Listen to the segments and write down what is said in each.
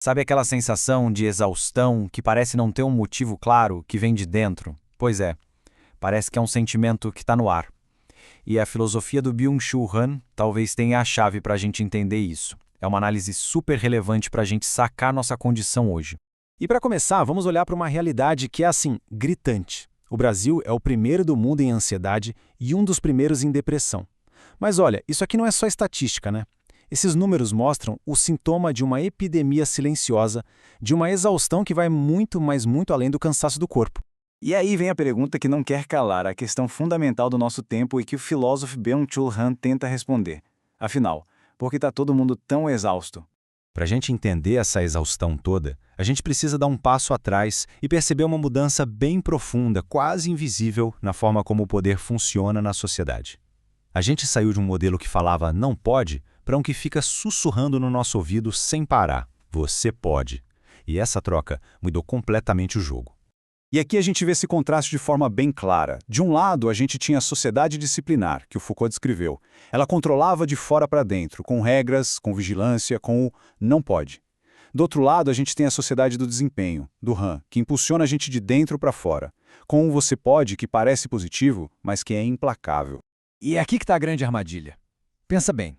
Sabe aquela sensação de exaustão que parece não ter um motivo claro, que vem de dentro? Pois é, parece que é um sentimento que está no ar. E a filosofia do Byung-Chul Han talvez tenha a chave para a gente entender isso. É uma análise super relevante para a gente sacar nossa condição hoje. E para começar, vamos olhar para uma realidade que é assim, gritante. O Brasil é o primeiro do mundo em ansiedade e um dos primeiros em depressão. Mas olha, isso aqui não é só estatística, né? Esses números mostram o sintoma de uma epidemia silenciosa, de uma exaustão que vai muito, mas muito além do cansaço do corpo. E aí vem a pergunta que não quer calar, a questão fundamental do nosso tempo e que o filósofo Byung-Chul Han tenta responder. Afinal, por que está todo mundo tão exausto? Para a gente entender essa exaustão toda, a gente precisa dar um passo atrás e perceber uma mudança bem profunda, quase invisível, na forma como o poder funciona na sociedade. A gente saiu de um modelo que falava não pode para um que fica sussurrando no nosso ouvido sem parar. Você pode. E essa troca mudou completamente o jogo. E aqui a gente vê esse contraste de forma bem clara. De um lado, a gente tinha a sociedade disciplinar, que o Foucault descreveu. Ela controlava de fora para dentro, com regras, com vigilância, com o não pode. Do outro lado, a gente tem a sociedade do desempenho, do Han, que impulsiona a gente de dentro para fora, com o você pode, que parece positivo, mas que é implacável. E é aqui que está a grande armadilha. Pensa bem,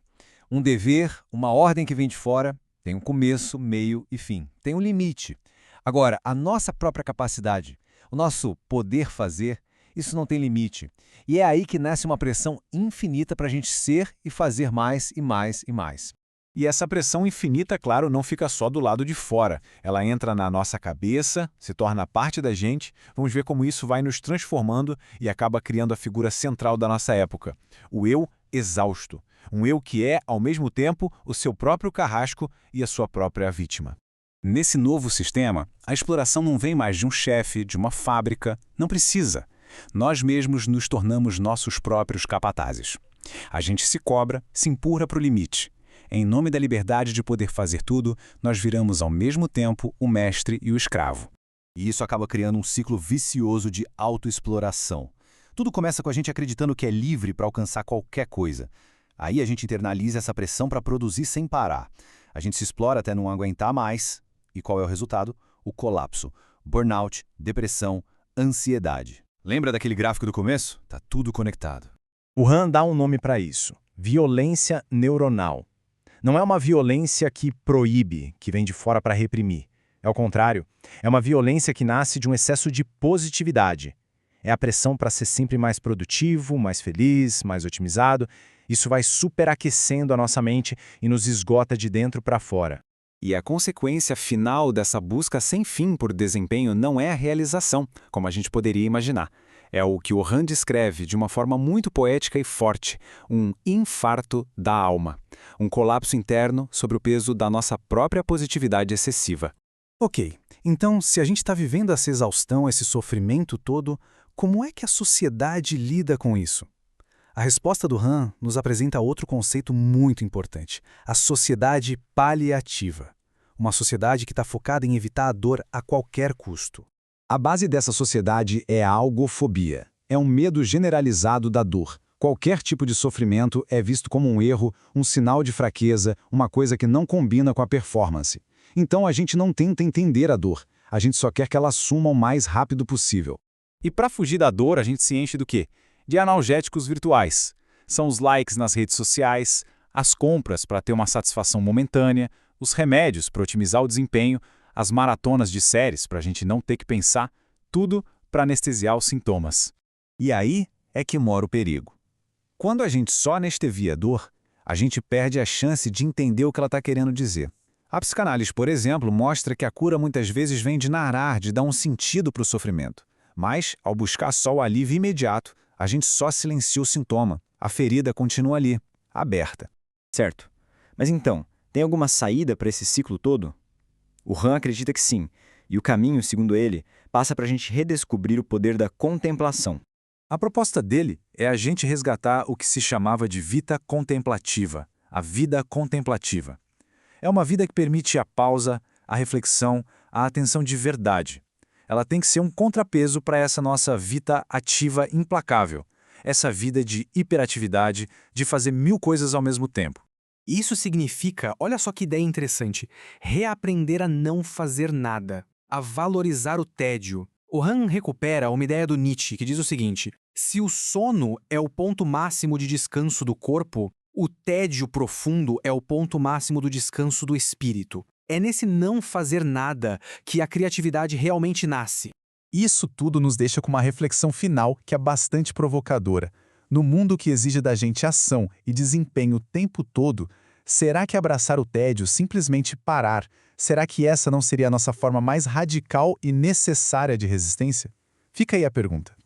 um dever, uma ordem que vem de fora, tem um começo, meio e fim. Tem um limite. Agora, a nossa própria capacidade, o nosso poder fazer, isso não tem limite. E é aí que nasce uma pressão infinita para a gente ser e fazer mais e mais e mais. E essa pressão infinita, claro, não fica só do lado de fora. Ela entra na nossa cabeça, se torna parte da gente. Vamos ver como isso vai nos transformando e acaba criando a figura central da nossa época. O eu exausto. Um eu que é, ao mesmo tempo, o seu próprio carrasco e a sua própria vítima. Nesse novo sistema, a exploração não vem mais de um chefe, de uma fábrica. Não precisa. Nós mesmos nos tornamos nossos próprios capatazes. A gente se cobra, se empurra para o limite. Em nome da liberdade de poder fazer tudo, nós viramos ao mesmo tempo o mestre e o escravo. E isso acaba criando um ciclo vicioso de autoexploração. Tudo começa com a gente acreditando que é livre para alcançar qualquer coisa. Aí a gente internaliza essa pressão para produzir sem parar. A gente se explora até não aguentar mais. E qual é o resultado? O colapso. Burnout, depressão, ansiedade. Lembra daquele gráfico do começo? Tá tudo conectado. O Han dá um nome para isso: violência neuronal. Não é uma violência que proíbe, que vem de fora para reprimir. É o contrário, é uma violência que nasce de um excesso de positividade. É a pressão para ser sempre mais produtivo, mais feliz, mais otimizado. Isso vai superaquecendo a nossa mente e nos esgota de dentro para fora. E a consequência final dessa busca sem fim por desempenho não é a realização, como a gente poderia imaginar. É o que o Han descreve de uma forma muito poética e forte, um infarto da alma, um colapso interno sobre o peso da nossa própria positividade excessiva. Ok, então se a gente está vivendo essa exaustão, esse sofrimento todo, como é que a sociedade lida com isso? A resposta do Han nos apresenta outro conceito muito importante: a sociedade paliativa. Uma sociedade que está focada em evitar a dor a qualquer custo. A base dessa sociedade é a algofobia. É um medo generalizado da dor. Qualquer tipo de sofrimento é visto como um erro, um sinal de fraqueza, uma coisa que não combina com a performance. Então a gente não tenta entender a dor, a gente só quer que ela suma o mais rápido possível. E para fugir da dor, a gente se enche do quê? De analgésicos virtuais. São os likes nas redes sociais, as compras para ter uma satisfação momentânea, os remédios para otimizar o desempenho, as maratonas de séries para a gente não ter que pensar, tudo para anestesiar os sintomas. E aí é que mora o perigo. Quando a gente só anestesia a dor, a gente perde a chance de entender o que ela está querendo dizer. A psicanálise, por exemplo, mostra que a cura muitas vezes vem de narar, de dar um sentido para o sofrimento. Mas, ao buscar só o alívio imediato, a gente só silencia o sintoma. A ferida continua ali, aberta. Certo. Mas então, tem alguma saída para esse ciclo todo? O Han acredita que sim, e o caminho, segundo ele, passa para a gente redescobrir o poder da contemplação. A proposta dele é a gente resgatar o que se chamava de vita contemplativa, a vida contemplativa. É uma vida que permite a pausa, a reflexão, a atenção de verdade. Ela tem que ser um contrapeso para essa nossa vita ativa implacável, essa vida de hiperatividade, de fazer 1000 coisas ao mesmo tempo. Isso significa, olha só que ideia interessante, reaprender a não fazer nada, a valorizar o tédio. O Han recupera uma ideia do Nietzsche, que diz o seguinte: se o sono é o ponto máximo de descanso do corpo, o tédio profundo é o ponto máximo do descanso do espírito. É nesse não fazer nada que a criatividade realmente nasce. Isso tudo nos deixa com uma reflexão final que é bastante provocadora. No mundo que exige da gente ação e desempenho o tempo todo, será que abraçar o tédio, simplesmente parar, será que essa não seria a nossa forma mais radical e necessária de resistência? Fica aí a pergunta.